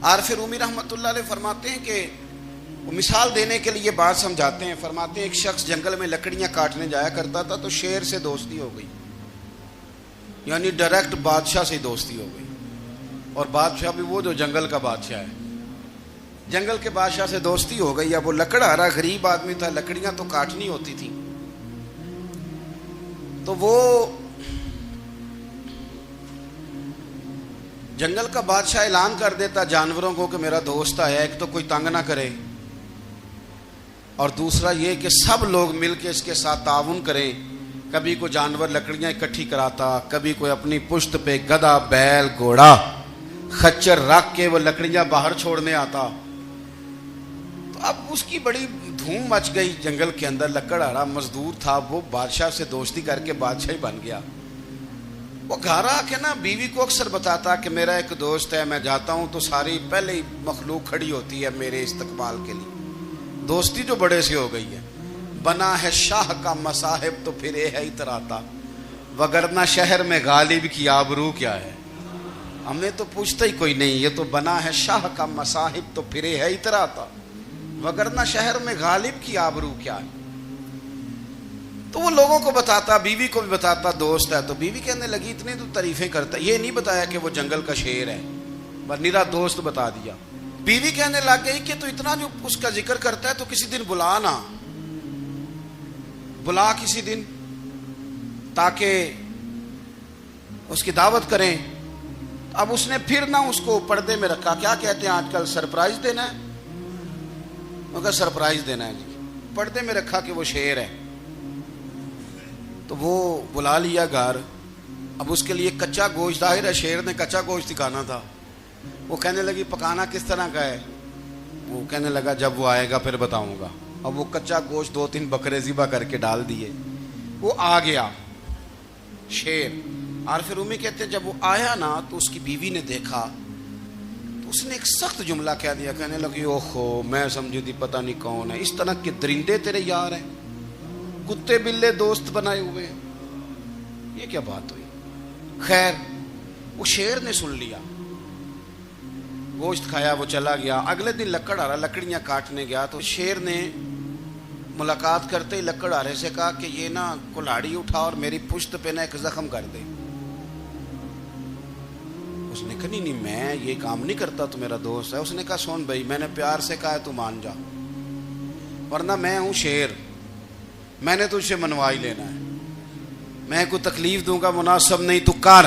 عارف رومی رحمۃ اللہ علیہ فرماتے ہیں کہ وہ مثال دینے کے لیے بات سمجھاتے ہیں. فرماتے ہیں ایک شخص جنگل میں لکڑیاں کاٹنے جایا کرتا تھا تو شیر سے دوستی ہو گئی, یعنی ڈائریکٹ بادشاہ سے دوستی ہو گئی. اور بادشاہ بھی وہ جو جنگل کا بادشاہ ہے, جنگل کے بادشاہ سے دوستی ہو گئی. اب وہ لکڑہارا غریب آدمی تھا, لکڑیاں تو کاٹنی ہوتی تھی. تو وہ جنگل کا بادشاہ اعلان کر دیتا جانوروں کو کہ میرا دوست آیا, ایک تو کوئی تنگ نہ کرے, اور دوسرا یہ کہ سب لوگ مل کے اس کے ساتھ تعاون کریں. کبھی کوئی جانور لکڑیاں اکٹھی کراتا, کبھی کوئی اپنی پشت پہ گدھا, بیل, گھوڑا, خچر رکھ کے وہ لکڑیاں باہر چھوڑنے آتا. تو اب اس کی بڑی دھوم مچ گئی جنگل کے اندر. لکڑہارا مزدور تھا, وہ بادشاہ سے دوستی کر کے بادشاہ ہی بن گیا. وہ گھر آ کے نا بیوی کو اکثر بتاتا کہ میرا ایک دوست ہے, میں جاتا ہوں تو ساری پہلے ہی مخلوق کھڑی ہوتی ہے میرے استقبال کے لیے. دوستی جو بڑے سے ہو گئی ہے. بنا ہے شاہ کا مصاحب تو پھر یہ ہے اتراتا, وگرنہ شہر میں غالب کی آبرو کیا ہے. ہم نے تو پوچھتا ہی کوئی نہیں, یہ تو بنا ہے شاہ کا مصاحب تو پھر یہ ہے اتراتا, وگرنہ شہر میں غالب کی آبرو کیا ہے. تو وہ لوگوں کو بتاتا, بیوی کو بھی بتاتا دوست ہے. تو بیوی کہنے لگی اتنی تو تعریفیں کرتا, یہ نہیں بتایا کہ وہ جنگل کا شیر ہے, بس نیرا دوست بتا دیا. بیوی کہنے لگ گئی کہ تو اتنا جو اس کا ذکر کرتا ہے تو کسی دن بلا نا, بلا کسی دن تاکہ اس کی دعوت کریں. اب اس نے پھر نہ اس کو پردے میں رکھا. کیا کہتے ہیں آج کل, سرپرائز دینا ہے. مگر سرپرائز دینا ہے جی, پردے میں رکھا کہ وہ شیر ہے. تو وہ بلا لیا گھر. اب اس کے لیے کچا گوشت, ظاہر ہے شیر نے کچا گوشت کھانا تھا. وہ کہنے لگی پکانا کس طرح کا ہے. وہ کہنے لگا جب وہ آئے گا پھر بتاؤں گا. اب وہ کچا گوشت 2-3 بکرے ذبح کر کے ڈال دیے. وہ آ گیا شیر. عارف رومی کہتے ہیں جب وہ آیا نا تو اس کی بیوی نے دیکھا تو اس نے ایک سخت جملہ کہہ دیا. کہنے لگی اوہو, میں سمجھی تھی پتہ نہیں کون ہے, اس طرح کے درندے تیرے یار ہیں, کتے بلے دوست بنائے ہوئے ہیں, یہ کیا بات ہوئی. خیر وہ شیر نے سن لیا, گوشت کھایا, وہ چلا گیا. اگلے دن لکڑہارا لکڑیاں کاٹنے گیا تو شیر نے ملاقات کرتے ہی لکڑہارے سے کہا کہ یہ نا کلاڑی اٹھا اور میری پشت پہ نا ایک زخم کر دے. اس نے کہا نہیں میں یہ کام نہیں کرتا, تو میرا دوست ہے. اس نے کہا سن بھائی, میں نے پیار سے کہا ہے تو مان جا, ورنہ میں ہوں شیر, میں نے تجھ سے منوا ہی لینا ہے, میں کوئی تکلیف دوں گا مناسب نہیں, تو کر.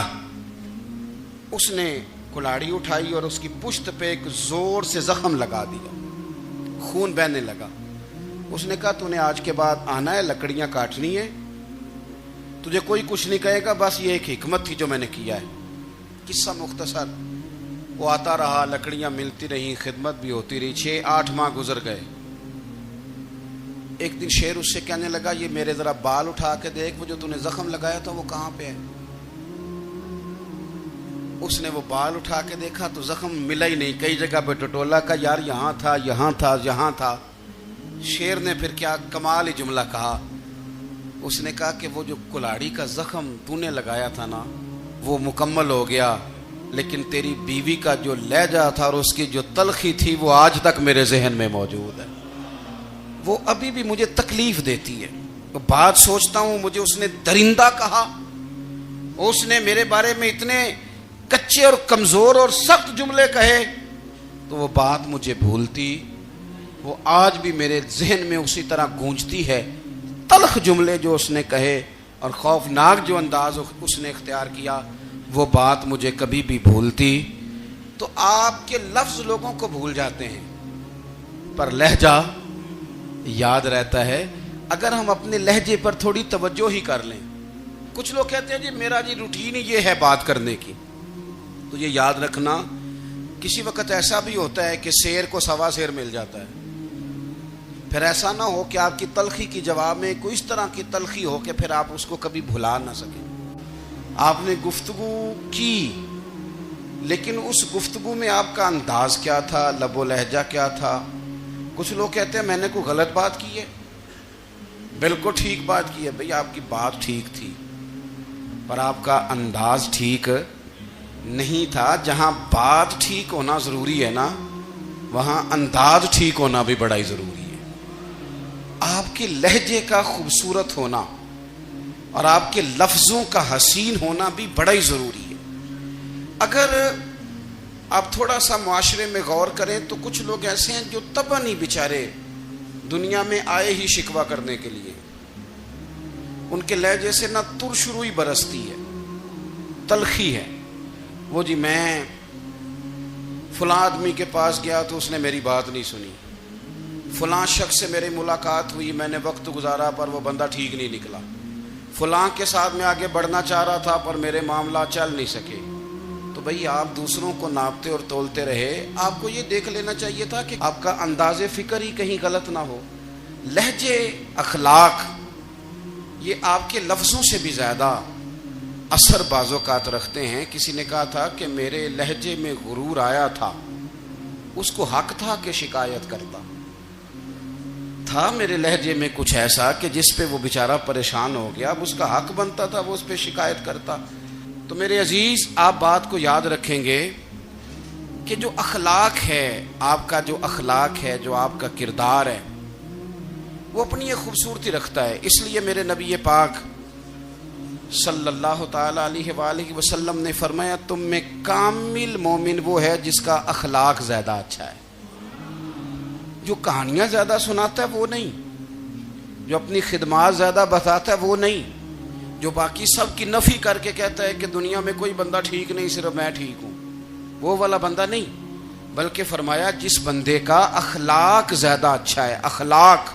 اس نے کلاڑی اٹھائی اور اس کی پشت پہ ایک زور سے زخم لگا دیا, خون بہنے لگا. اس نے کہا تو نے آج کے بعد آنا ہے, لکڑیاں کاٹنی ہے, تجھے کوئی کچھ نہیں کہے گا, بس یہ ایک حکمت تھی جو میں نے کیا ہے. قصہ مختصر. وہ آتا رہا, لکڑیاں ملتی رہیں, خدمت بھی ہوتی رہی. 6-8 ماہ گزر گئے. ایک دن شیر اس سے کہنے لگا یہ میرے ذرا بال اٹھا کے دیکھ, وہ جو تو نے زخم لگایا تھا وہ کہاں پہ ہے. اس نے وہ بال اٹھا کے دیکھا تو زخم ملا ہی نہیں, کئی جگہ پہ ٹٹولا کا یار یہاں تھا یہاں تھا یہاں تھا. شیر نے پھر کیا کمال ہی جملہ کہا. اس نے کہا کہ وہ جو کلاڑی کا زخم تو نے لگایا تھا نا وہ مکمل ہو گیا, لیکن تیری بیوی کا جو لہجہ تھا اور اس کی جو تلخی تھی وہ آج تک میرے ذہن میں موجود ہے, وہ ابھی بھی مجھے تکلیف دیتی ہے. بات سوچتا ہوں مجھے اس نے درندہ کہا, اس نے میرے بارے میں اتنے کچے اور کمزور اور سخت جملے کہے, تو وہ بات مجھے بھولتی, وہ آج بھی میرے ذہن میں اسی طرح گونجتی ہے. تلخ جملے جو اس نے کہے اور خوفناک جو انداز اس نے اختیار کیا, وہ بات مجھے کبھی بھی بھولتی. تو آپ کے لفظ لوگوں کو بھول جاتے ہیں پر لہجہ یاد رہتا ہے اگر ہم اپنے لہجے پر تھوڑی توجہ ہی کر لیں. کچھ لوگ کہتے ہیں جی میرا جی روٹین ہی یہ ہے بات کرنے کی. تو یہ یاد رکھنا کسی وقت ایسا بھی ہوتا ہے کہ شیر کو سوا شیر مل جاتا ہے. پھر ایسا نہ ہو کہ آپ کی تلخی کی جواب میں کوئی اس طرح کی تلخی ہو کہ پھر آپ اس کو کبھی بھلا نہ سکیں. آپ نے گفتگو کی لیکن اس گفتگو میں آپ کا انداز کیا تھا, لب و لہجہ کیا تھا. کچھ لوگ کہتے ہیں میں نے کوئی غلط بات کی ہے. بالکل ٹھیک بات کی ہے بھئی, آپ کی بات ٹھیک تھی پر آپ کا انداز ٹھیک نہیں تھا. جہاں بات ٹھیک ہونا ضروری ہے نا، وہاں انداز ٹھیک ہونا بھی بڑا ہی ضروری ہے. آپ کے لہجے کا خوبصورت ہونا اور آپ کے لفظوں کا حسین ہونا بھی بڑا ہی ضروری ہے. اگر آپ تھوڑا سا معاشرے میں غور کریں تو کچھ لوگ ایسے ہیں جو طبعاً ہی بیچارے دنیا میں آئے ہی شکوہ کرنے کے لیے. ان کے لہجے سے نہ ترش روئی برستی ہے، تلخی ہے. وہ جی میں فلاں آدمی کے پاس گیا تو اس نے میری بات نہیں سنی، فلاں شخص سے میری ملاقات ہوئی، میں نے وقت گزارا پر وہ بندہ ٹھیک نہیں نکلا، فلاں کے ساتھ میں آگے بڑھنا چاہ رہا تھا پر میرے معاملہ چل نہیں سکے. تو بھئی آپ دوسروں کو ناپتے اور تولتے رہے، آپ کو یہ دیکھ لینا چاہیے تھا کہ آپ کا انداز فکر ہی کہیں غلط نہ ہو. لہجے، اخلاق، یہ آپ کے لفظوں سے بھی زیادہ اثر بعض اوقات رکھتے ہیں. کسی نے کہا تھا کہ میرے لہجے میں غرور آیا تھا، اس کو حق تھا کہ شکایت کرتا تھا. میرے لہجے میں کچھ ایسا کہ جس پہ وہ بیچارہ پریشان ہو گیا، اب اس کا حق بنتا تھا وہ اس پہ شکایت کرتا. تو میرے عزیز، آپ بات کو یاد رکھیں گے کہ جو اخلاق ہے، آپ کا جو اخلاق ہے، جو آپ کا کردار ہے، وہ اپنی ایک خوبصورتی رکھتا ہے. اس لیے میرے نبی پاک صلی اللہ تعالی علیہ وآلہ وسلم نے فرمایا تم میں کامل مومن وہ ہے جس کا اخلاق زیادہ اچھا ہے. جو کہانیاں زیادہ سناتا ہے وہ نہیں، جو اپنی خدمات زیادہ بتاتا ہے وہ نہیں، جو باقی سب کی نفی کر کے کہتا ہے کہ دنیا میں کوئی بندہ ٹھیک نہیں صرف میں ٹھیک ہوں، وہ والا بندہ نہیں. بلکہ فرمایا جس بندے کا اخلاق زیادہ اچھا ہے. اخلاق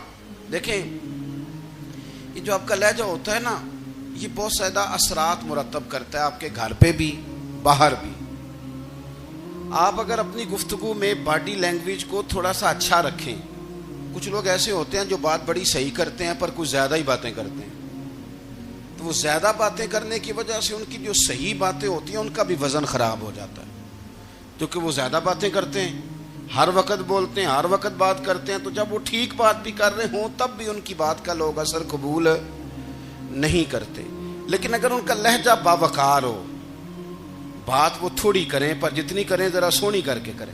دیکھیں، یہ جو آپ کا لہجہ ہوتا ہے نا، یہ بہت زیادہ اثرات مرتب کرتا ہے آپ کے گھر پہ بھی باہر بھی. آپ اگر اپنی گفتگو میں باڈی لینگویج کو تھوڑا سا اچھا رکھیں، کچھ لوگ ایسے ہوتے ہیں جو بات بڑی صحیح کرتے ہیں پر کچھ زیادہ ہی باتیں کرتے ہیں، تو وہ زیادہ باتیں کرنے کی وجہ سے ان کی جو صحیح باتیں ہوتی ہیں ان کا بھی وزن خراب ہو جاتا ہے. کیونکہ وہ زیادہ باتیں کرتے ہیں، ہر وقت بولتے ہیں، ہر وقت بات کرتے ہیں، تو جب وہ ٹھیک بات بھی کر رہے ہوں تب بھی ان کی بات کا لوگ اثر قبول نہیں کرتے. لیکن اگر ان کا لہجہ باوقار ہو، بات وہ تھوڑی کریں پر جتنی کریں ذرا سونی کر کے کریں،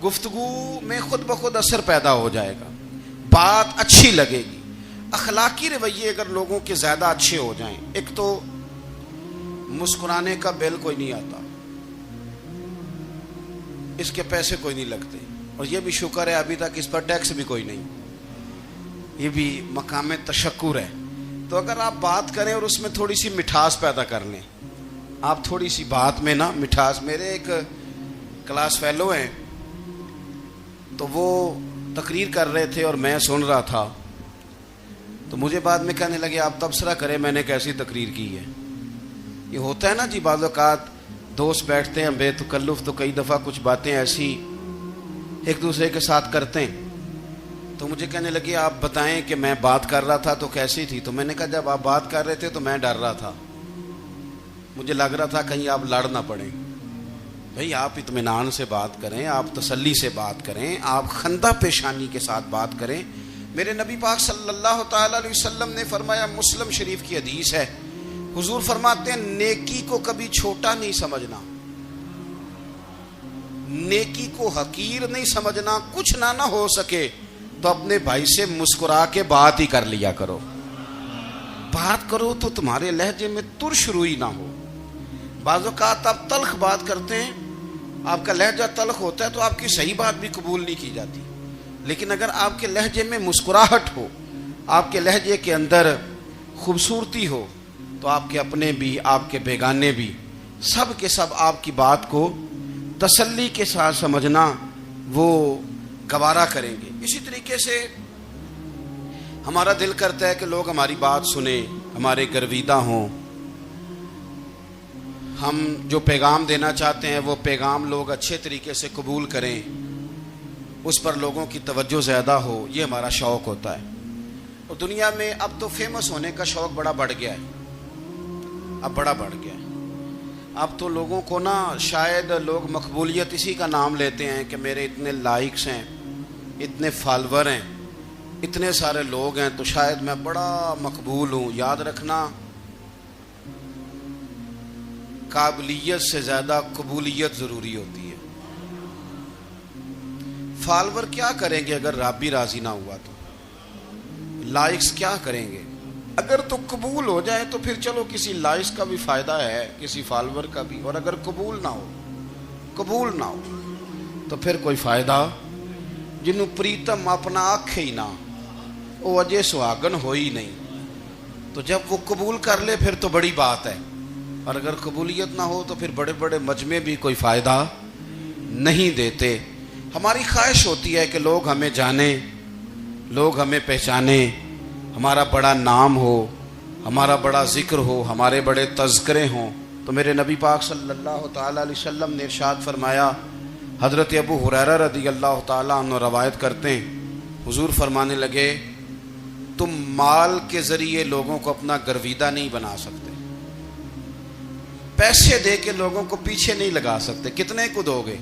گفتگو میں خود بخود اثر پیدا ہو جائے گا، بات اچھی لگے گی. اخلاقی رویے اگر لوگوں کے زیادہ اچھے ہو جائیں، ایک تو مسکرانے کا بل کوئی نہیں آتا، اس کے پیسے کوئی نہیں لگتے، اور یہ بھی شکر ہے ابھی تک اس پر ٹیکس بھی کوئی نہیں، یہ بھی مقام تشکر ہے. تو اگر آپ بات کریں اور اس میں تھوڑی سی مٹھاس پیدا کر لیں، آپ تھوڑی سی بات میں نا مٹھاس. میرے ایک کلاس فیلو ہیں، تو وہ تقریر کر رہے تھے اور میں سن رہا تھا، تو مجھے بعد میں کہنے لگے آپ تبصرہ کریں میں نے کیسی تقریر کی ہے. یہ ہوتا ہے نا جی، بعض اوقات دوست بیٹھتے ہیں بے تکلف تو کئی دفعہ کچھ باتیں ایسی ایک دوسرے کے ساتھ کرتے ہیں. تو مجھے کہنے لگے آپ بتائیں کہ میں بات کر رہا تھا تو کیسی تھی. تو میں نے کہا جب آپ بات کر رہے تھے تو میں ڈر رہا تھا، مجھے لگ رہا تھا کہیں آپ لڑ نہ پڑیں. بھئی آپ اطمینان سے بات کریں، آپ تسلی سے بات کریں، آپ خندہ پیشانی کے ساتھ بات کریں. میرے نبی پاک صلی اللہ تعالی علیہ وسلم نے فرمایا، مسلم شریف کی حدیث ہے، حضور فرماتے ہیں نیکی کو کبھی چھوٹا نہیں سمجھنا، نیکی کو حقیر نہیں سمجھنا. کچھ نہ ہو سکے تو اپنے بھائی سے مسکرا کے بات ہی کر لیا کرو. بات کرو تو تمہارے لہجے میں ترش روئی نہ ہو. بعض اوقات آپ تلخ بات کرتے ہیں، آپ کا لہجہ تلخ ہوتا ہے تو آپ کی صحیح بات بھی قبول نہیں کی جاتی. لیکن اگر آپ کے لہجے میں مسکراہٹ ہو، آپ کے لہجے کے اندر خوبصورتی ہو، تو آپ کے اپنے بھی آپ کے بیگانے بھی سب کے سب آپ کی بات کو تسلی کے ساتھ سمجھنا وہ گوارا کریں گے. اسی طریقے سے ہمارا دل کرتا ہے کہ لوگ ہماری بات سنیں، ہمارے گرویدہ ہوں، ہم جو پیغام دینا چاہتے ہیں وہ پیغام لوگ اچھے طریقے سے قبول کریں، اس پر لوگوں کی توجہ زیادہ ہو، یہ ہمارا شوق ہوتا ہے. اور دنیا میں اب تو فیمس ہونے کا شوق بڑا بڑھ گیا ہے، اب بڑا بڑھ گیا ہے. اب تو لوگوں کو نا شاید لوگ مقبولیت اسی کا نام لیتے ہیں کہ میرے اتنے لائکس ہیں، اتنے فالور ہیں، اتنے سارے لوگ ہیں تو شاید میں بڑا مقبول ہوں. یاد رکھنا قابلیت سے زیادہ قبولیت ضروری ہوتی ہے۔ فالوور کیا کریں گے اگر رب بھی راضی نہ ہوا تو؟ لائکس کیا کریں گے؟ اگر تو قبول ہو جائے تو پھر چلو کسی لائکس کا بھی فائدہ ہے، کسی فالوور کا بھی، اور اگر قبول نہ ہو تو پھر کوئی فائدہ جنوں پریتم اپنا آکھے ہی نہ، وہ اجے سہاگن ہو ہی نہیں، تو جب وہ قبول کر لے پھر تو بڑی بات ہے، اور اگر قبولیت نہ ہو تو پھر بڑے بڑے مجمع بھی کوئی فائدہ نہیں دیتے۔ ہماری خواہش ہوتی ہے کہ لوگ ہمیں جانیں، لوگ ہمیں پہچانیں، ہمارا بڑا نام ہو، ہمارا بڑا ذکر ہو، ہمارے بڑے تذکرے ہوں۔ تو میرے نبی پاک صلی اللہ تعالیٰ علیہ وسلم نے ارشاد فرمایا، حضرت ابو ہریرہ رضی اللہ تعالیٰ عنہ روایت کرتے ہیں، حضور فرمانے لگے، تم مال کے ذریعے لوگوں کو اپنا گرویدہ نہیں بنا سکتے، پیسے دے کے لوگوں کو پیچھے نہیں لگا سکتے۔ کتنے کو دو گے؟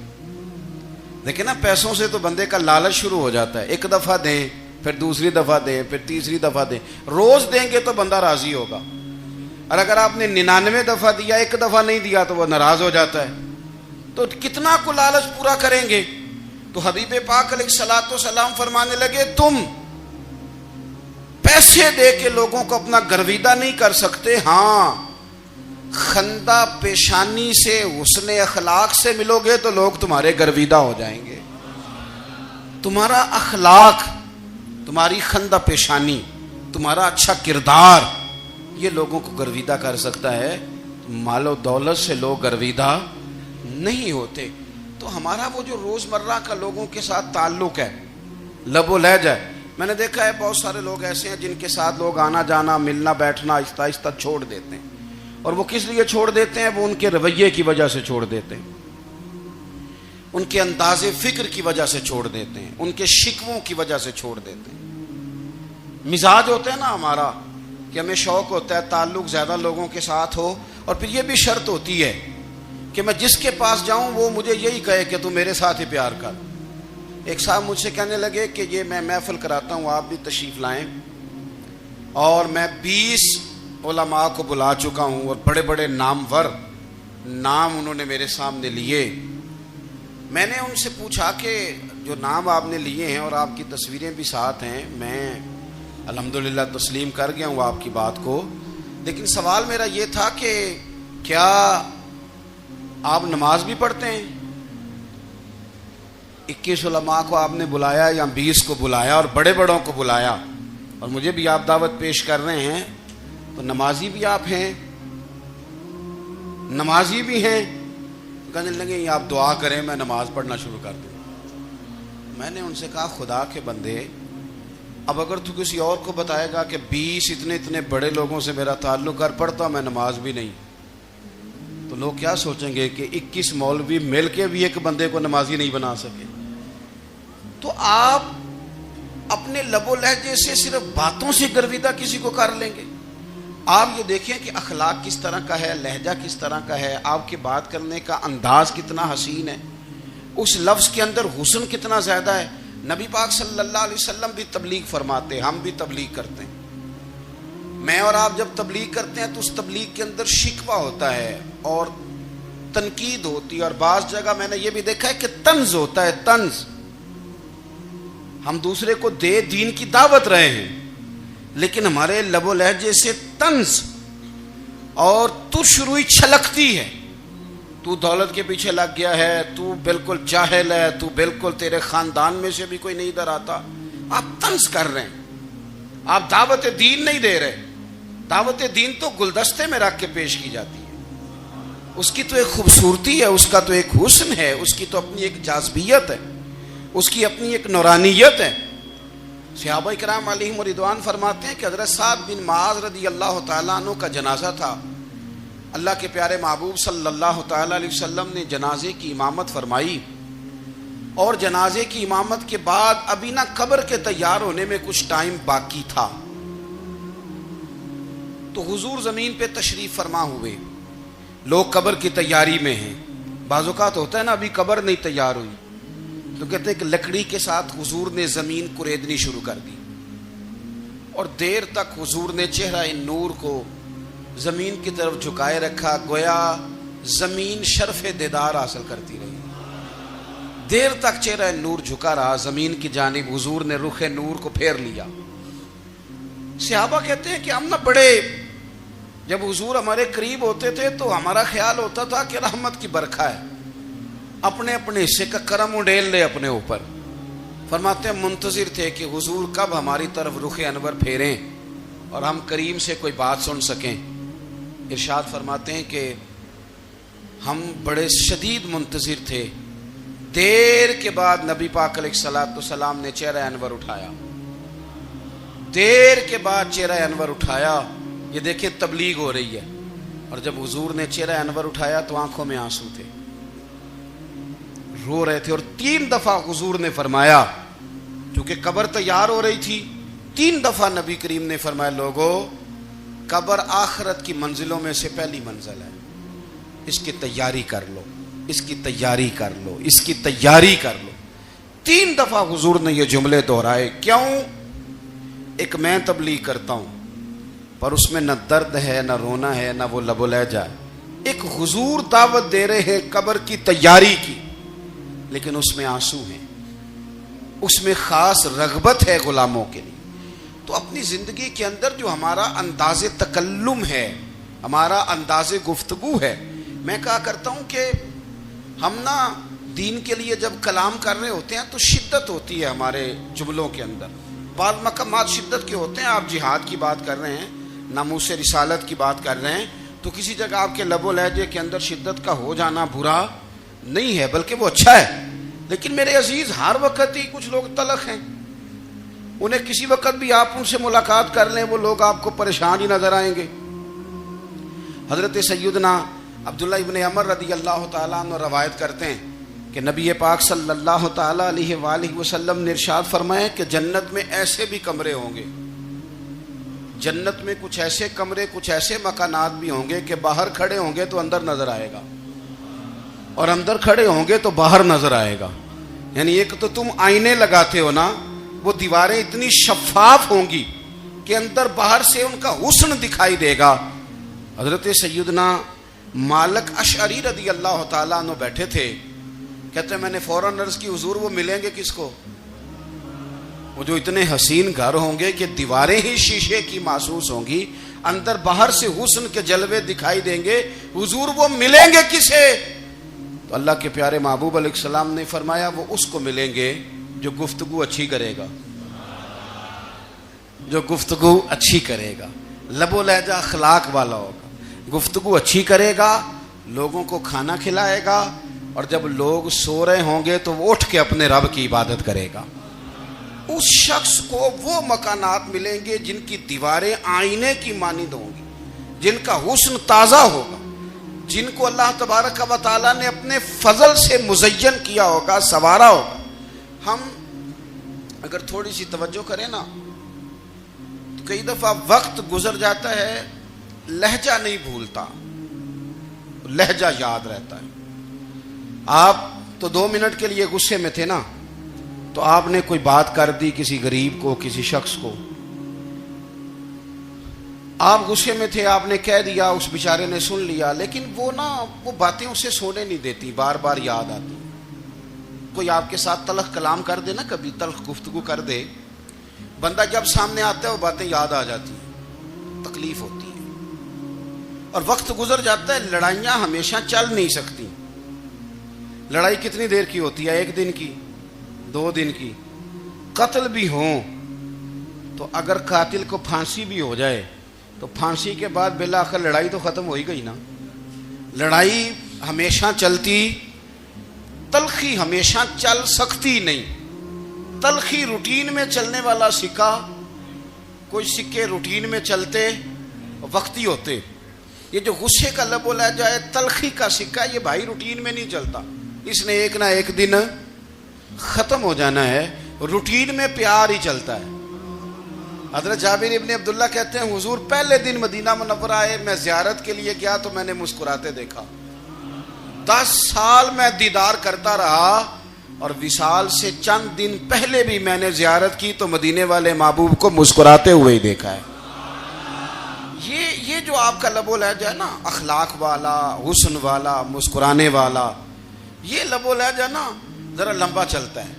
دیکھیں نا، پیسوں سے تو بندے کا لالچ شروع ہو جاتا ہے، ایک دفعہ دیں، پھر دوسری دفعہ دیں، پھر تیسری دفعہ دیں، روز دیں گے تو بندہ راضی ہوگا، اور اگر آپ نے 99 دفعہ دیا، ایک دفعہ نہیں دیا تو وہ ناراض ہو جاتا ہے، تو کتنا کو لالچ پورا کریں گے؟ تو حبیب پاک علیہ الصلوۃ والسلام فرمانے لگے، تم پیسے دے کے لوگوں کو اپنا گرویدہ نہیں کر سکتے، ہاں خندہ پیشانی سے حسن اخلاق سے ملو گے تو لوگ تمہارے گرویدہ ہو جائیں گے۔ تمہارا اخلاق، تمہاری خندہ پیشانی، تمہارا اچھا کردار، یہ لوگوں کو گرویدہ کر سکتا ہے، مال و دولت سے لوگ گرویدہ نہیں ہوتے۔ تو ہمارا وہ جو روزمرہ کا لوگوں کے ساتھ تعلق ہے، لب و لہجہ ہے، میں نے دیکھا ہے بہت سارے لوگ ایسے ہیں جن کے ساتھ لوگ آنا جانا، ملنا بیٹھنا آہستہ آہستہ چھوڑ دیتے ہیں، اور وہ کس لیے چھوڑ دیتے ہیں؟ وہ ان کے رویے کی وجہ سے چھوڑ دیتے ہیں، ان کے انداز فکر کی وجہ سے چھوڑ دیتے ہیں، ان کے شکووں کی وجہ سے چھوڑ دیتے ہیں۔ مزاج ہوتا ہے نا ہمارا کہ ہمیں شوق ہوتا ہے تعلق زیادہ لوگوں کے ساتھ ہو، اور پھر یہ بھی شرط ہوتی ہے کہ میں جس کے پاس جاؤں وہ مجھے یہی کہے کہ تو میرے ساتھ ہی پیار کر۔ ایک صاحب مجھ سے کہنے لگے کہ یہ میں محفل کراتا ہوں، آپ بھی تشریف لائیں، اور میں 20 علماء کو بلا چکا ہوں، اور بڑے بڑے نامور نام انہوں نے میرے سامنے لیے۔ میں نے ان سے پوچھا کہ جو نام آپ نے لیے ہیں اور آپ کی تصویریں بھی ساتھ ہیں، میں الحمدللہ تسلیم کر گیا ہوں آپ کی بات کو، لیکن سوال میرا یہ تھا کہ کیا آپ نماز بھی پڑھتے ہیں؟ 21 علماء کو آپ نے بلایا یا 20 کو بلایا اور بڑے بڑوں کو بلایا، اور مجھے بھی آپ دعوت پیش کر رہے ہیں، تو نمازی بھی آپ ہیں، نمازی بھی ہیں؟ کہنے لگے آپ دعا کریں میں نماز پڑھنا شروع کر دوں۔ میں نے ان سے کہا خدا کے بندے، اب اگر تو کسی اور کو بتائے گا کہ 20 اتنے بڑے لوگوں سے میرا تعلق کر پڑتا میں نماز بھی نہیں، تو لوگ کیا سوچیں گے کہ 21 مولوی مل کے بھی ایک بندے کو نمازی نہیں بنا سکے۔ تو آپ اپنے لب و لہجے سے صرف باتوں سے گرویدہ کسی کو کر لیں گے؟ آپ یہ دیکھیں کہ اخلاق کس طرح کا ہے، لہجہ کس طرح کا ہے، آپ کے بات کرنے کا انداز کتنا حسین ہے، اس لفظ کے اندر حسن کتنا زیادہ ہے۔ نبی پاک صلی اللہ علیہ وسلم بھی تبلیغ فرماتے ہیں، ہم بھی تبلیغ کرتے ہیں، میں اور آپ جب تبلیغ کرتے ہیں تو اس تبلیغ کے اندر شکوہ ہوتا ہے اور تنقید ہوتی ہے، اور بعض جگہ میں نے یہ بھی دیکھا ہے کہ طنز ہوتا ہے، طنز۔ ہم دوسرے کو دین کی دعوت رہے ہیں، لیکن ہمارے لب و لہجے سے طنز اور تش روئی چھلکتی ہے، تو دولت کے پیچھے لگ گیا ہے، تو بالکل جاہل ہے، تو بالکل تیرے خاندان میں سے بھی کوئی نہیں ادھر آتا۔ آپ طنز کر رہے ہیں، آپ دعوت دین نہیں دے رہے۔ دعوت دین تو گلدستے میں رکھ کے پیش کی جاتی ہے، اس کی تو ایک خوبصورتی ہے، اس کا تو ایک حسن ہے، اس کی تو اپنی ایک جاذبیت ہے، اس کی اپنی ایک نورانیت ہے۔ صحابہ کرام علیہم رضوان فرماتے ہیں کہ حضرت سعد بن معاذ رضی اللہ تعالیٰ عنہ کا جنازہ تھا، اللہ کے پیارے محبوب صلی اللہ تعالیٰ علیہ وسلم نے جنازے کی امامت فرمائی، اور جنازے کی امامت کے بعد ابھی نہ قبر کے تیار ہونے میں کچھ ٹائم باقی تھا، تو حضور زمین پہ تشریف فرما ہوئے، لوگ قبر کی تیاری میں ہیں۔ بعض اوقات ہوتا ہے نا ابھی قبر نہیں تیار ہوئی، تو کہتے ہیں کہ لکڑی کے ساتھ حضور نے زمین کریدنی شروع کر دی، اور دیر تک حضور نے چہرہ نور کو زمین کی طرف جھکائے رکھا، گویا زمین شرف دیدار حاصل کرتی رہی. دیر تک چہرہ نور جھکا رہا زمین کی جانب. حضور نے رخ نور کو پھیر لیا. صحابہ کہتے ہیں کہ ہم نہ بڑے، جب حضور ہمارے قریب ہوتے تھے تو ہمارا خیال ہوتا تھا کہ رحمت کی برکھا ہے، اپنے اپنے حصے کا کرم اڈیل لے اپنے اوپر. فرماتے ہیں منتظر تھے کہ حضور کب ہماری طرف رخ انور پھیریں اور ہم کریم سے کوئی بات سن سکیں. ارشاد فرماتے ہیں کہ ہم بڑے شدید منتظر تھے. دیر کے بعد نبی پاک علیہ الصلوۃ والسلام نے چہرہ انور اٹھایا. دیر کے بعد چہرہ انور اٹھایا. یہ دیکھیں تبلیغ ہو رہی ہے. اور جب حضور نے چہرہ انور اٹھایا تو آنکھوں میں آنسو تھے، رو رہے تھے. اور 3 دفعہ حضور نے فرمایا، کیونکہ قبر تیار ہو رہی تھی، 3 دفعہ نبی کریم نے فرمایا لوگوں قبر آخرت کی منزلوں میں سے پہلی منزل ہے، اس کی تیاری کر لو، اس کی تیاری کر لو، اس کی تیاری کر لو. 3 دفعہ حضور نے یہ جملے دہرائے. کیوں؟ ایک میں تبلیغ کرتا ہوں پر اس میں نہ درد ہے، نہ رونا ہے، نہ وہ لب و لہجہ ہے. ایک حضور دعوت دے رہے ہیں قبر کی تیاری کی، لیکن اس میں آنسو ہیں، اس میں خاص رغبت ہے غلاموں کے لیے. تو اپنی زندگی کے اندر جو ہمارا انداز تکلم ہے، ہمارا انداز گفتگو ہے، میں کہا کرتا ہوں کہ ہم نا دین کے لیے جب کلام کر رہے ہوتے ہیں تو شدت ہوتی ہے ہمارے جملوں کے اندر. بعض مقامات شدت کے ہوتے ہیں. آپ جہاد کی بات کر رہے ہیں، ناموس رسالت کی بات کر رہے ہیں، تو کسی جگہ آپ کے لب و لہجے کے اندر شدت کا ہو جانا برا نہیں ہے، بلکہ وہ اچھا ہے. لیکن میرے عزیز ہر وقت ہی کچھ لوگ تلخ ہیں. انہیں کسی وقت بھی آپ ان سے ملاقات کر لیں وہ لوگ آپ کو پریشان ہی نظر آئیں گے. حضرت سیدنا عبداللہ ابن عمر رضی اللہ تعالیٰ عنہ روایت کرتے ہیں کہ نبی پاک صلی اللہ تعالیٰ علیہ وآلہ وسلم نے ارشاد فرمایا کہ جنت میں ایسے بھی کمرے ہوں گے، جنت میں کچھ ایسے کمرے، کچھ ایسے مکانات بھی ہوں گے کہ باہر کھڑے ہوں گے تو اندر نظر آئے گا، اور اندر کھڑے ہوں گے تو باہر نظر آئے گا. یعنی ایک تو تم آئینے لگاتے ہو نا، وہ دیواریں اتنی شفاف ہوں گی کہ اندر باہر سے ان کا حسن دکھائی دے گا. حضرت سیدنا مالک اشعری رضی اللہ تعالیٰ عنہ بیٹھے تھے. کہتے ہیں میں نے فوراً عرض کی حضور وہ ملیں گے کس کو؟ وہ جو اتنے حسین گھر ہوں گے کہ دیواریں ہی شیشے کی محسوس ہوں گی، اندر باہر سے حسن کے جلوے دکھائی دیں گے، حضور وہ ملیں گے کسے؟ تو اللہ کے پیارے محبوب علیہ السلام نے فرمایا وہ اس کو ملیں گے جو گفتگو اچھی کرے گا، جو گفتگو اچھی کرے گا، لب و لہجہ اخلاق والا ہوگا، گفتگو اچھی کرے گا، لوگوں کو کھانا کھلائے گا، اور جب لوگ سو رہے ہوں گے تو وہ اٹھ کے اپنے رب کی عبادت کرے گا. اس شخص کو وہ مکانات ملیں گے جن کی دیواریں آئینے کی مانند ہوں گی، جن کا حسن تازہ ہوگا، جن کو اللہ تبارک و تعالیٰ نے اپنے فضل سے مزین کیا ہوگا، سنوارا ہوگا. ہم اگر تھوڑی سی توجہ کریں نا تو کئی دفعہ وقت گزر جاتا ہے، لہجہ نہیں بھولتا، لہجہ یاد رہتا ہے. آپ تو 2 منٹ کے لیے غصے میں تھے نا، تو آپ نے کوئی بات کر دی کسی غریب کو، کسی شخص کو، آپ غصے میں تھے، آپ نے کہہ دیا، اس بیچارے نے سن لیا، لیکن وہ باتیں اسے سونے نہیں دیتی، بار بار یاد آتی. کوئی آپ کے ساتھ تلخ کلام کر دے نا، کبھی تلخ گفتگو کر دے، بندہ جب سامنے آتا ہے وہ باتیں یاد آ جاتی ہیں، تکلیف ہوتی ہے. اور وقت گزر جاتا ہے. لڑائیاں ہمیشہ چل نہیں سکتی. لڑائی کتنی دیر کی ہوتی ہے؟ 1 دن کی، 2 دن کی. قتل بھی ہوں تو اگر قاتل کو پھانسی بھی ہو جائے تو پھانسی کے بعد بالآخر لڑائی تو ختم ہو ہی گئی نا. لڑائی ہمیشہ چلتی، تلخی ہمیشہ چل سکتی نہیں. تلخی روٹین میں چلنے والا سکہ، کوئی سکے روٹین میں چلتے وقتی ہوتے. یہ جو غصے کا لب و لہجہ ہے، تلخی کا سکہ، یہ بھائی روٹین میں نہیں چلتا، اس نے ایک نہ ایک دن ختم ہو جانا ہے. روٹین میں پیار ہی چلتا ہے. حضرت جابر ابن عبداللہ کہتے ہیں حضور پہلے دن مدینہ منورہ آئے، میں زیارت کے لیے گیا تو میں نے مسکراتے دیکھا. 10 سال میں دیدار کرتا رہا، اور وصال سے چند دن پہلے بھی میں نے زیارت کی تو مدینے والے محبوب کو مسکراتے ہوئے ہی دیکھا ہے. یہ یہ جو آپ کا لب و لہجہ ہے نا، اخلاق والا، حسن والا، مسکرانے والا، یہ لب و لہجہ نا ذرا لمبا چلتا ہے،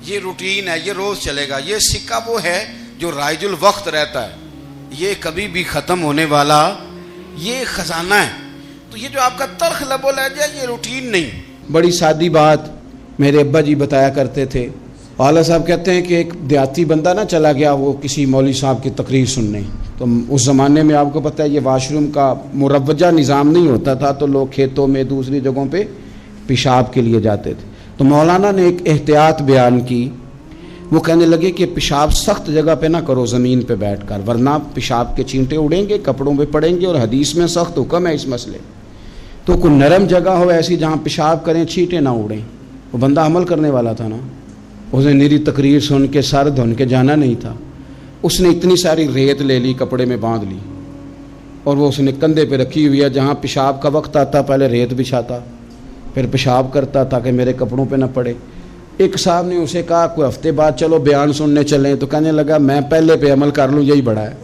یہ روٹین ہے، یہ روز چلے گا. یہ سکہ وہ ہے جو رائج الوقت رہتا ہے، یہ کبھی بھی ختم ہونے والا یہ خزانہ ہے. تو یہ جو آپ کا تلخ لب و لہجہ ہے یہ روٹین نہیں. بڑی سادی بات میرے ابا جی بتایا کرتے تھے. والا صاحب کہتے ہیں کہ ایک دیہاتی بندہ نہ چلا گیا وہ کسی مولوی صاحب کی تقریر سننے. تو اس زمانے میں آپ کو پتہ ہے یہ واش روم کا مروجہ نظام نہیں ہوتا تھا، تو لوگ کھیتوں میں دوسری جگہوں پہ پیشاب کے لیے جاتے تھے. تو مولانا نے ایک احتیاط بیان کی. وہ کہنے لگے کہ پیشاب سخت جگہ پہ نہ کرو زمین پہ بیٹھ کر، ورنہ پیشاب کے چینٹے اڑیں گے، کپڑوں پہ پڑیں گے، اور حدیث میں سخت حکم ہے اس مسئلے. تو کوئی نرم جگہ ہو ایسی جہاں پیشاب کریں چھینٹے نہ اڑیں. وہ بندہ عمل کرنے والا تھا نا، اس نے میری تقریر سن کے سر دھن کے جانا نہیں تھا. اس نے اتنی ساری ریت لے لی، کپڑے میں باندھ لی، اور وہ اس نے کندھے پہ رکھی ہوئی ہے. جہاں پیشاب کا وقت آتا پہلے ریت بچھاتا، پھر پیشاب کرتا تاکہ میرے کپڑوں پہ نہ پڑے. ایک صاحب نے اسے کہا کوئی ہفتے بعد چلو بیان سننے چلیں. تو کہنے لگا میں پہلے پہ عمل کر لوں یہی بڑا ہے،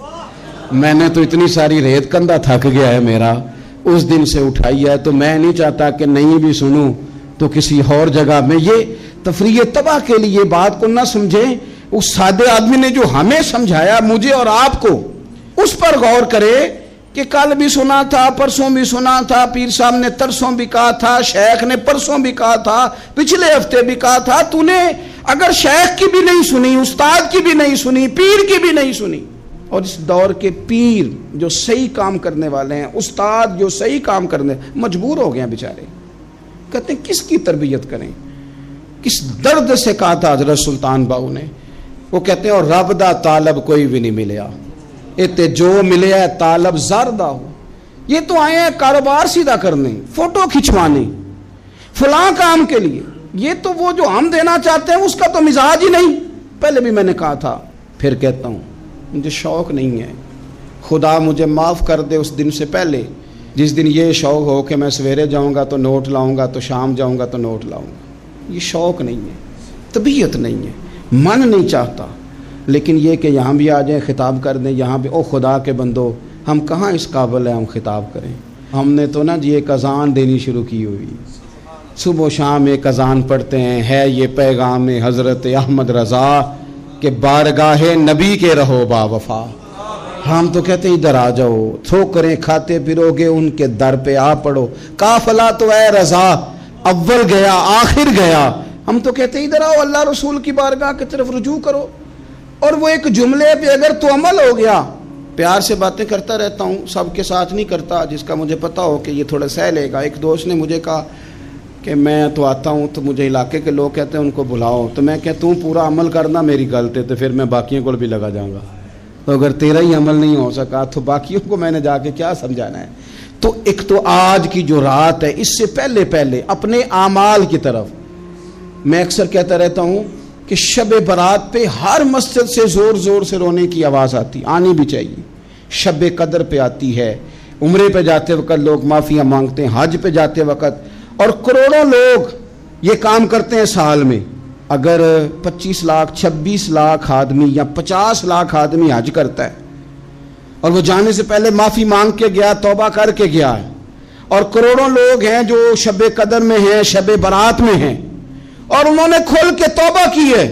میں نے تو اتنی ساری ریت کندھا تھک گیا ہے میرا اس دن سے اٹھائی ہے. تو میں نہیں چاہتا کہ نہیں بھی سنوں تو کسی اور جگہ میں. یہ تفریح تباہ کے لیے بات کو نہ سمجھیں. اس سادے آدمی نے جو ہمیں سمجھایا مجھے اور آپ کو، اس پر غور کرے کہ کل بھی سنا تھا، پرسوں بھی سنا تھا، پیر صاحب نے ترسوں بھی کہا تھا، شیخ نے پرسوں بھی کہا تھا، پچھلے ہفتے بھی کہا تھا. تو نے اگر شیخ کی بھی نہیں سنی، استاد کی بھی نہیں سنی، پیر کی بھی نہیں سنی، اور اس دور کے پیر جو صحیح کام کرنے والے ہیں، استاد جو صحیح کام کرنے، مجبور ہو گئے ہیں بیچارے. کہتے ہیں کس کی تربیت کریں. کس درد سے کہا تھا حضرت سلطان باؤ نے. وہ کہتے ہیں اور رب دا طالب کوئی بھی نہیں ملیا، اتے جو ملے ہے طالب زردہ ہو. یہ تو آئے ہیں کاروبار سیدھا کرنے، فوٹو کھچوانے، فلاں کام کے لیے. یہ تو وہ جو ہم دینا چاہتے ہیں اس کا تو مزاج ہی نہیں. پہلے بھی میں نے کہا تھا، پھر کہتا ہوں مجھے شوق نہیں ہے. خدا مجھے معاف کر دے اس دن سے پہلے جس دن یہ شوق ہو کہ میں سویرے جاؤں گا تو نوٹ لاؤں گا، تو شام جاؤں گا تو نوٹ لاؤں گا. یہ شوق نہیں ہے، طبیعت نہیں ہے، من نہیں چاہتا. لیکن یہ کہ یہاں بھی آ جائیں خطاب کر دیں، یہاں بھی او خدا کے بندو ہم کہاں اس قابل ہیں ہم خطاب کریں. ہم نے تو نا جی ایک اذان دینی شروع کی ہوئی، صبح و شام ایک اذان پڑھتے ہیں. ہے یہ پیغام حضرت احمد رضا کہ بارگاہ نبی کے رہو با وفا. ہم تو کہتے ہیں ادھر آ جاؤ، ٹھوکریں کھاتے پھرو گے ان کے در پہ آ پڑو. قافلہ تو اے رضا اول گیا آخر گیا. ہم تو کہتے ہیں ادھر آؤ، اللہ رسول کی بارگاہ کی طرف رجوع کرو. اور وہ ایک جملے پہ اگر تو عمل ہو گیا. پیار سے باتیں کرتا رہتا ہوں، سب کے ساتھ نہیں کرتا، جس کا مجھے پتا ہو کہ یہ تھوڑا سہ لے گا. ایک دوست نے مجھے کہا کہ میں تو آتا ہوں تو مجھے علاقے کے لوگ کہتے ہیں ان کو بلاؤ. تو میں کہتا ہوں پورا عمل کرنا میری غلط ہے، تو پھر میں باقیوں کو بھی لگا جاؤں گا. تو اگر تیرا ہی عمل نہیں ہو سکا تو باقیوں کو میں نے جا کے کیا سمجھانا ہے. تو ایک تو آج کی جو رات ہے اس سے پہلے اپنے اعمال کی طرف میں اکثر کہتا رہتا ہوں کہ شب برات پہ ہر مسجد سے زور زور سے رونے کی آواز آنی بھی چاہیے. شب قدر پہ آتی ہے، عمرے پہ جاتے وقت لوگ معافیاں مانگتے ہیں، حج پہ جاتے وقت، اور کروڑوں لوگ یہ کام کرتے ہیں سال میں. اگر 25 لاکھ 26 لاکھ آدمی یا 50 لاکھ آدمی حج کرتا ہے اور وہ جانے سے پہلے معافی مانگ کے گیا، توبہ کر کے گیا ہے، اور کروڑوں لوگ ہیں جو شب قدر میں ہیں، شب برات میں ہیں، اور انہوں نے کھل کے توبہ کی ہے،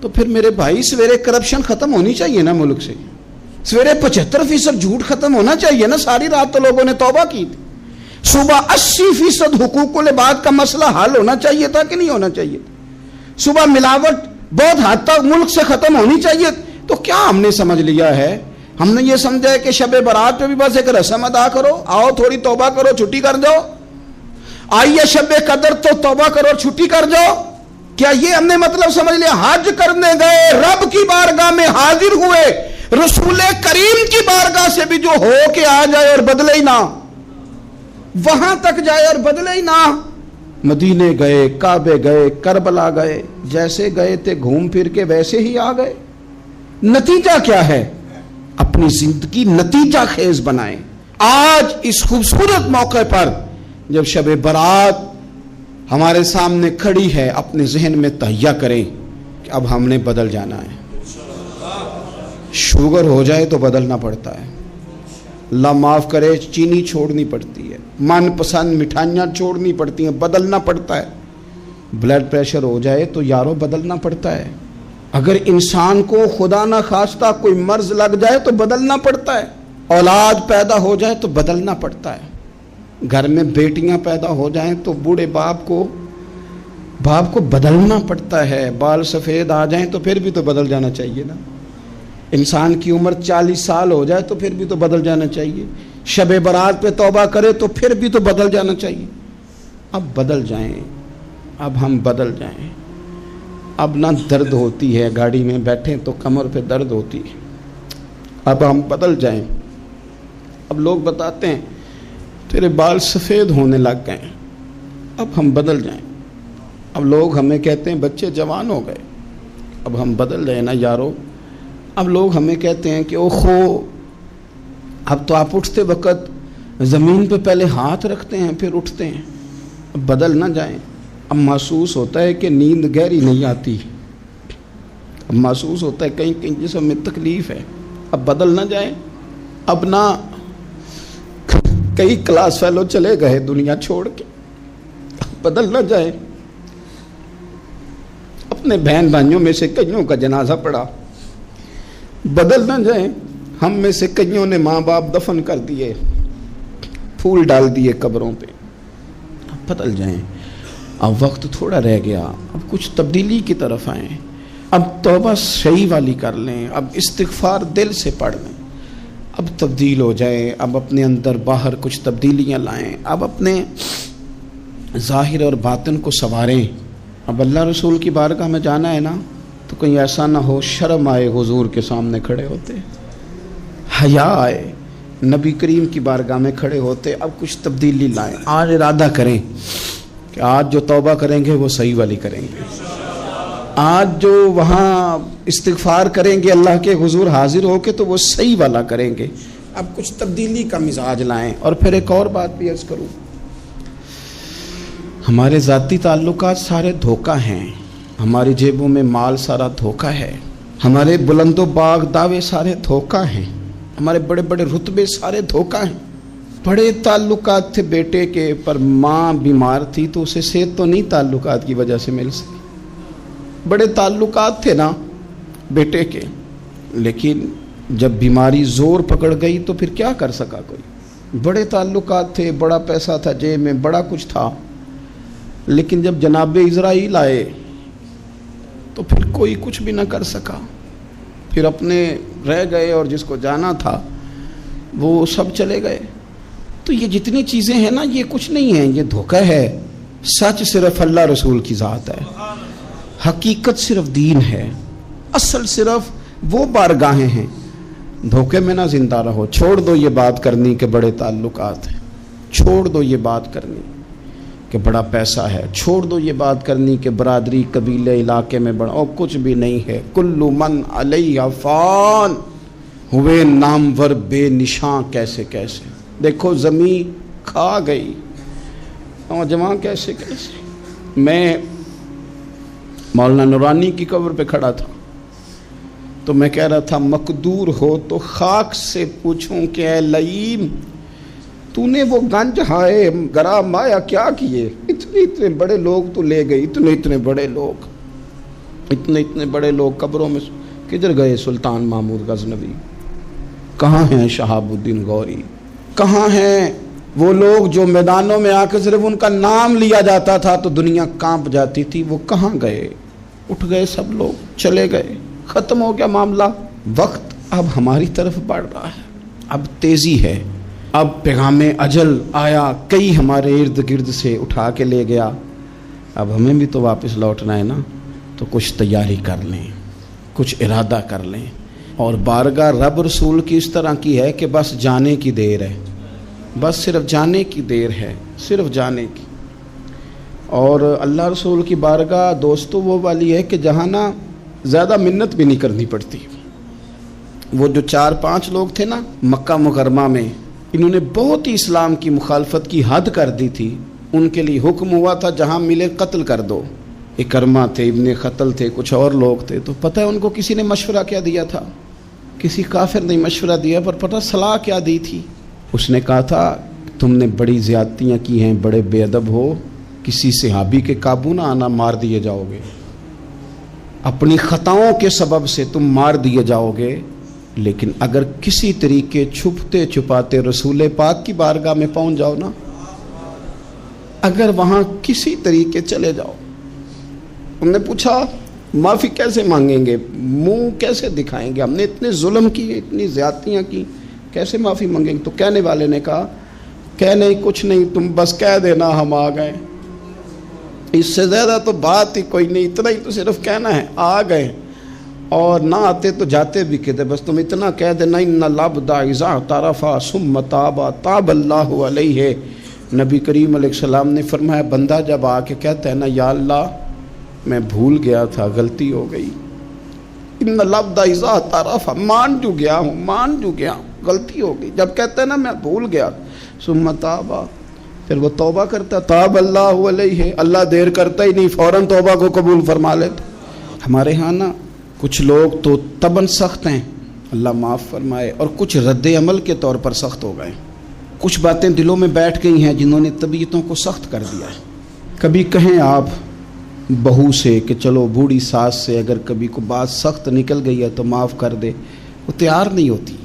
تو پھر میرے بھائی سویرے کرپشن ختم ہونی چاہیے نا ملک سے. سویرے 75% جھوٹ ختم ہونا چاہیے نا. ساری رات تو لوگوں نے توبہ کی تھی. صبح 80% حقوق العباد کا مسئلہ حل ہونا چاہیے تھا کہ نہیں ہونا چاہیے تھا. صبح ملاوٹ بہت حد تک ملک سے ختم ہونی چاہیے. تو کیا ہم نے سمجھ لیا ہے؟ ہم نے یہ سمجھا ہے کہ شب برات پہ بھی بس ایک رسم ادا کرو، آؤ تھوڑی توبہ کرو چھٹی کر جاؤ. آئیے شب قدر تو توبہ کرو چھٹی کر جاؤ. کیا یہ ہم نے مطلب سمجھ لیا؟ حج کرنے گئے، رب کی بارگاہ میں حاضر ہوئے، رسول کریم کی بارگاہ سے بھی جو ہو کے آ جائے اور بدلے ہی نہ، وہاں تک جائے اور بدلے ہی نہ. مدینے گئے، کعبے گئے، کربلا گئے، جیسے گئے تھے گھوم پھر کے ویسے ہی آ گئے. نتیجہ کیا ہے؟ اپنی زندگی نتیجہ خیز بنائیں. آج اس خوبصورت موقع پر جب شب برات ہمارے سامنے کھڑی ہے، اپنے ذہن میں تہیہ کریں کہ اب ہم نے بدل جانا ہے. شوگر ہو جائے تو بدلنا پڑتا ہے، اللہ معاف کرے چینی چھوڑنی پڑتی ہے، من پسند مٹھائیاں چھوڑنی پڑتی ہیں، بدلنا پڑتا ہے۔ بلڈ پریشر ہو جائے تو یارو بدلنا پڑتا ہے۔ اگر انسان کو خدا نہ خواستہ کوئی مرض لگ جائے تو بدلنا پڑتا ہے۔ اولاد پیدا ہو جائے تو بدلنا پڑتا ہے۔ گھر میں بیٹیاں پیدا ہو جائیں تو بوڑھے باپ کو بدلنا پڑتا ہے۔ بال سفید آ جائیں تو پھر بھی تو بدل جانا چاہیے نا۔ انسان کی عمر 40 سال ہو جائے تو پھر بھی تو بدل جانا چاہیے۔ شب برات پہ توبہ کرے تو پھر بھی تو بدل جانا چاہیے۔ اب بدل جائیں، اب ہم بدل جائیں۔ اب نہ درد ہوتی ہے، گاڑی میں بیٹھیں تو کمر پہ درد ہوتی ہے، اب ہم بدل جائیں۔ اب لوگ بتاتے ہیں تیرے بال سفید ہونے لگ گئے، اب ہم بدل جائیں۔ اب لوگ ہمیں کہتے ہیں بچے جوان ہو گئے، اب ہم بدل جائیں نا یارو۔ اب لوگ ہمیں کہتے ہیں کہ اوہو اب تو آپ اٹھتے وقت زمین پہ پہلے ہاتھ رکھتے ہیں پھر اٹھتے ہیں، اب بدل نہ جائیں۔ اب محسوس ہوتا ہے کہ نیند گہری نہیں آتی، اب محسوس ہوتا ہے کہیں کہیں جسم میں تکلیف ہے، اب بدل نہ جائیں۔ اب نہ کئی کلاس فیلو چلے گئے دنیا چھوڑ کے، بدل نہ جائیں۔ اپنے بہن بھائیوں میں سے کئیوں کا جنازہ پڑا، بدل نہ جائیں۔ ہم میں سے کئیوں نے ماں باپ دفن کر دیے، پھول ڈال دیے قبروں پہ، بدل جائیں۔ اب وقت تھوڑا رہ گیا، اب کچھ تبدیلی کی طرف آئیں، اب توبہ صحیح والی کر لیں، اب استغفار دل سے پڑھ لیں، اب تبدیل ہو جائیں، اب اپنے اندر باہر کچھ تبدیلیاں لائیں، اب اپنے ظاہر اور باطن کو سنواریں۔ اب اللہ رسول کی بارگاہ میں جانا ہے نا تو کہیں ایسا نہ ہو شرم آئے حضور کے سامنے کھڑے ہوتے، حیا آئے نبی کریم کی بارگاہ میں کھڑے ہوتے۔ اب کچھ تبدیلی لائیں، آج ارادہ کریں کہ آج جو توبہ کریں گے وہ صحیح والی کریں گے، آج جو وہاں استغفار کریں گے اللہ کے حضور حاضر ہو کے تو وہ صحیح والا کریں گے۔ اب کچھ تبدیلی کا مزاج لائیں۔ اور پھر ایک اور بات بھی عرض کروں، ہمارے ذاتی تعلقات سارے دھوکہ ہیں، ہماری جیبوں میں مال سارا دھوکہ ہے، ہمارے بلند و باغ دعوے سارے دھوکہ ہیں، ہمارے بڑے بڑے رتبے سارے دھوکہ ہیں۔ بڑے تعلقات تھے بیٹے کے، پر ماں بیمار تھی تو اسے صحت تو نہیں تعلقات کی وجہ سے مل سکی۔ بڑے تعلقات تھے نا بیٹے کے، لیکن جب بیماری زور پکڑ گئی تو پھر کیا کر سکا کوئی۔ بڑے تعلقات تھے، بڑا پیسہ تھا جیب میں، بڑا کچھ تھا، لیکن جب جناب اسرائیل آئے تو پھر کوئی کچھ بھی نہ کر سکا، پھر اپنے رہ گئے اور جس کو جانا تھا وہ سب چلے گئے۔ تو یہ جتنی چیزیں ہیں نا یہ کچھ نہیں ہیں، یہ دھوکہ ہے۔ سچ صرف اللہ رسول کی ذات ہے، حقیقت صرف دین ہے، اصل صرف وہ بارگاہیں ہیں۔ دھوکے میں نہ زندہ رہو، چھوڑ دو یہ بات کرنی کہ بڑے تعلقات ہیں، چھوڑ دو یہ بات کرنی کہ بڑا پیسہ ہے، چھوڑ دو یہ بات کرنی کہ برادری قبیلے علاقے میں بڑا، اور کچھ بھی نہیں ہے۔ کل من علیہ فان، ہوئے نامور بے نشاں کیسے کیسے۔ دیکھو زمین کھا گئی، نوجوان کیسے کیسے۔ میں مولانا نورانی کی قبر پہ کھڑا تھا تو میں کہہ رہا تھا مقدور ہو تو خاک سے پوچھوں کہ اے لئیم تو نے وہ گنج ہائے گرا مایا کیا کیے، اتنے بڑے لوگ تو لے گئی، اتنے بڑے لوگ قبروں میں کدھر گئے؟ سلطان محمود غزنوی کہاں ہیں؟ شہاب الدین غوری کہاں ہیں؟ وہ لوگ جو میدانوں میں آ کے صرف ان کا نام لیا جاتا تھا تو دنیا کانپ جاتی تھی، وہ کہاں گئے؟ اٹھ گئے سب لوگ، چلے گئے، ختم ہو گیا معاملہ۔ وقت اب ہماری طرف بڑھ رہا ہے، اب تیزی ہے، اب پیغام اجل آیا، کئی ہمارے ارد گرد سے اٹھا کے لے گیا، اب ہمیں بھی تو واپس لوٹنا ہے نا، تو کچھ تیاری کر لیں، کچھ ارادہ کر لیں۔ اور بارگاہ رب رسول کی اس طرح کی ہے کہ بس جانے کی دیر ہے، بس صرف جانے کی دیر ہے، صرف جانے کی۔ اور اللہ رسول کی بارگاہ دوستو وہ والی ہے کہ جہاں نا زیادہ منت بھی نہیں کرنی پڑتی۔ وہ جو 4-5 لوگ تھے نا مکہ مکرمہ میں، انہوں نے بہت ہی اسلام کی مخالفت کی حد کر دی تھی، ان کے لیے حکم ہوا تھا جہاں ملے قتل کر دو۔ اکرمہ تھے، ابن خطل تھے، کچھ اور لوگ تھے، تو پتہ ہے ان کو کسی نے مشورہ کیا دیا تھا؟ کسی کافر نے مشورہ دیا، پر پتہ صلاح کیا دی تھی؟ اس نے کہا تھا تم نے بڑی زیادتیاں کی ہیں، بڑے بے ادب ہو، کسی صحابی کے قابو نہ آنا، مار دیے جاؤ گے، اپنی خطاؤں کے سبب سے تم مار دیے جاؤ گے، لیکن اگر کسی طریقے چھپتے چھپاتے رسول پاک کی بارگاہ میں پہنچ جاؤ نا، اگر وہاں کسی طریقے چلے جاؤ۔ انہوں نے پوچھا معافی کیسے مانگیں گے، منہ کیسے دکھائیں گے، ہم نے اتنے ظلم کیے، اتنی زیادتیاں کی، کیسے معافی مانگیں گے؟ تو کہنے والے نے کہا کہ نہیں کچھ نہیں، تم بس کہہ دینا ہم آ گئے، اس سے زیادہ تو بات ہی کوئی نہیں، اتنا ہی تو صرف کہنا ہے آ گئے، اور نہ آتے تو جاتے بھی کہتے، بس تم اتنا کہہ دینا ان العبد اذا اعترف ثم تاب تاب اللہ علیہ۔ نبی کریم علیہ السلام نے فرمایا بندہ جب آ کے کہتا ہے نا یا اللہ میں بھول گیا تھا، غلطی ہو گئی، ان العبد اذا اعترف، مان جو گیا ہوں، غلطی ہو گئی، جب کہتا ہے نا میں بھول گیا، ثم تاب، پھر وہ توبہ کرتا، تاب اللہ علیہ، اللہ دیر کرتا ہی نہیں، فوراً توبہ کو قبول فرما لیتا۔ ہمارے ہاں نا کچھ لوگ تو طبعاً سخت ہیں، اللہ معاف فرمائے، اور کچھ رد عمل کے طور پر سخت ہو گئے، کچھ باتیں دلوں میں بیٹھ گئی ہیں جنہوں نے طبیعتوں کو سخت کر دیا ہے۔ کبھی کہیں آپ بہو سے کہ چلو بوڑھی ساس سے اگر کبھی کو بات سخت نکل گئی ہے تو معاف کر دے، وہ تیار نہیں ہوتی،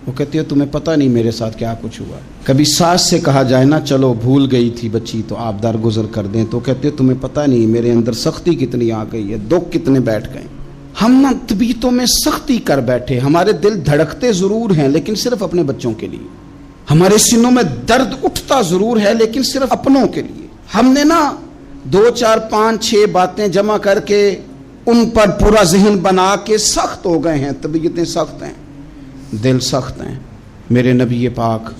وہ کہتی ہے تمہیں پتہ نہیں میرے ساتھ کیا کچھ ہوا۔ کبھی ساس سے کہا جائے نا چلو بھول گئی تھی بچی تو آپ درگزر کر دیں، تو کہتے تمہیں پتہ نہیں میرے اندر سختی کتنی آ گئی ہے، دکھ کتنے بیٹھ گئے۔ ہم نا طبیعتوں میں سختی کر بیٹھے، ہمارے دل دھڑکتے ضرور ہیں لیکن صرف اپنے بچوں کے لیے، ہمارے سینوں میں درد اٹھتا ضرور ہے لیکن صرف اپنوں کے لیے۔ ہم نے نا 2 4 5 6 باتیں جمع کر کے ان پر پورا ذہن بنا کے سخت ہو گئے ہیں، طبیعتیں سخت ہیں، دل سخت ہیں۔ میرے نبی پاک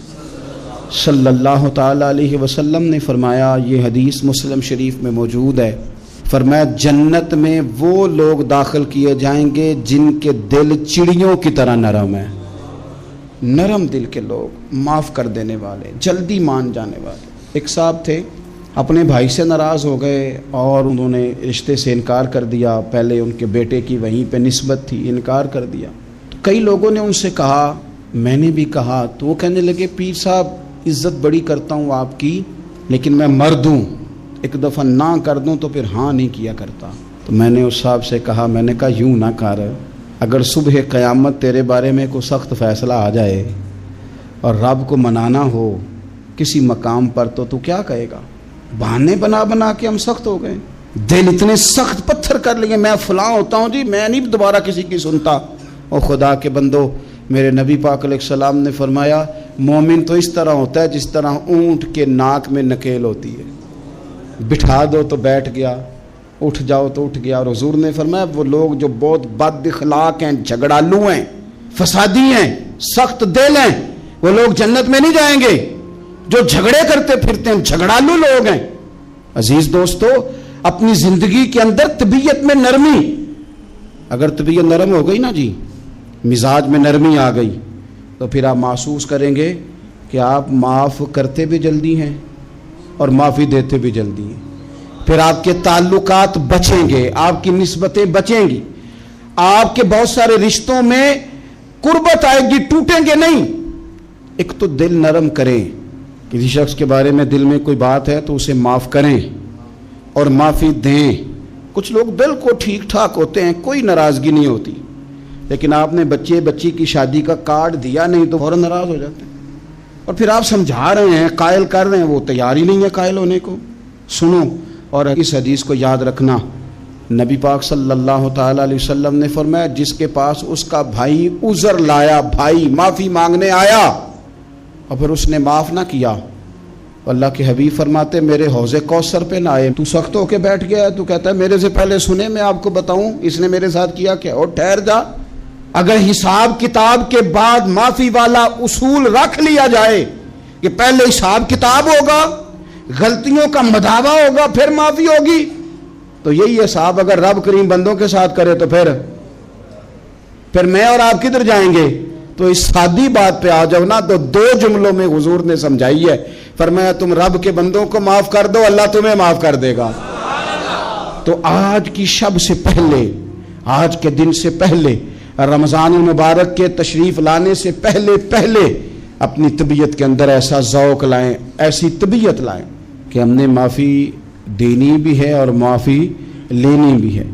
صلی اللہ تعالی علیہ وسلم نے فرمایا، یہ حدیث مسلم شریف میں موجود ہے، فرمایا جنت میں وہ لوگ داخل کیے جائیں گے جن کے دل چڑیوں کی طرح نرم ہیں، نرم دل کے لوگ، معاف کر دینے والے، جلدی مان جانے والے۔ ایک صاحب تھے اپنے بھائی سے ناراض ہو گئے اور انہوں نے رشتے سے انکار کر دیا، پہلے ان کے بیٹے کی وہیں پہ نسبت تھی، انکار کر دیا۔ تو کئی لوگوں نے ان سے کہا، میں نے بھی کہا، تو وہ کہنے لگے پیر صاحب عزت بڑی کرتا ہوں آپ کی لیکن میں مرد ہوں، ایک دفعہ نہ کر دوں تو پھر ہاں نہیں کیا کرتا۔ تو میں نے اس صاحب سے کہا، میں نے کہا یوں نہ کر، اگر صبح قیامت تیرے بارے میں کوئی سخت فیصلہ آ جائے اور رب کو منانا ہو کسی مقام پر تو کیا کہے گا؟ بہانے بنا بنا کے ہم سخت ہو گئے، دل اتنے سخت پتھر کر لیے، میں فلاں ہوتا ہوں جی، میں نہیں دوبارہ کسی کی سنتا۔ اور خدا کے بندو، میرے نبی پاک علیہ السلام نے فرمایا مومن تو اس طرح ہوتا ہے جس طرح اونٹ کے ناک میں نکیل ہوتی ہے، بٹھا دو تو بیٹھ گیا، اٹھ جاؤ تو اٹھ گیا۔ اور حضور نے فرمایا وہ لوگ جو بہت بد اخلاق ہیں، جھگڑالو ہیں، فسادی ہیں، سخت دل ہیں، وہ لوگ جنت میں نہیں جائیں گے۔ جو جھگڑے کرتے پھرتے ہیں جھگڑالو لوگ ہیں۔ عزیز دوستو، اپنی زندگی کے اندر طبیعت میں نرمی، اگر طبیعت نرم ہو گئی نا جی، مزاج میں نرمی آ گئی، تو پھر آپ محسوس کریں گے کہ آپ معاف کرتے بھی جلدی ہیں اور معافی دیتے بھی جلدی ہیں۔ پھر آپ کے تعلقات بچیں گے، آپ کی نسبتیں بچیں گی، آپ کے بہت سارے رشتوں میں قربت آئے گی، ٹوٹیں گے نہیں۔ ایک تو دل نرم کریں، کسی شخص کے بارے میں دل میں کوئی بات ہے تو اسے معاف کریں اور معافی دیں۔ کچھ لوگ بالکل ٹھیک ٹھاک ہوتے ہیں، کوئی ناراضگی نہیں ہوتی، لیکن آپ نے بچی کی شادی کا کارڈ دیا نہیں تو فوراً ناراض ہو جاتے ہیں، اور پھر آپ سمجھا رہے ہیں، قائل کر رہے ہیں، وہ تیار ہی نہیں ہے قائل ہونے کو۔ سنو اور اس حدیث کو یاد رکھنا، نبی پاک صلی اللہ تعالی علیہ وسلم نے فرمایا جس کے پاس اس کا بھائی عذر لایا، بھائی معافی مانگنے آیا اور پھر اس نے معاف نہ کیا، اللہ کے حبیب فرماتے میرے حوض کوثر پہ نہ آئے۔ تو سخت ہو کے بیٹھ گیا ہے، تو کہتا ہے میرے سے پہلے سنے، میں آپ کو بتاؤں اس نے میرے ساتھ کیا کیا، اور ٹھہر جا۔ اگر حساب کتاب کے بعد معافی والا اصول رکھ لیا جائے کہ پہلے حساب کتاب ہوگا، غلطیوں کا مداوع ہوگا، پھر معافی ہوگی، تو یہی حساب اگر رب کریم بندوں کے ساتھ کرے تو پھر میں اور آپ کدھر جائیں گے؟ تو اس سادی بات پہ آ جاؤ نا، تو 2 جملوں میں حضور نے سمجھائی ہے، فرمایا تم رب کے بندوں کو معاف کر دو، اللہ تمہیں معاف کر دے گا۔ تو آج کی شب سے پہلے، آج کے دن سے پہلے، رمضان المبارک کے تشریف لانے سے پہلے اپنی طبیعت کے اندر ایسا ذوق لائیں، ایسی طبیعت لائیں کہ ہم نے معافی دینی بھی ہے اور معافی لینی بھی ہے۔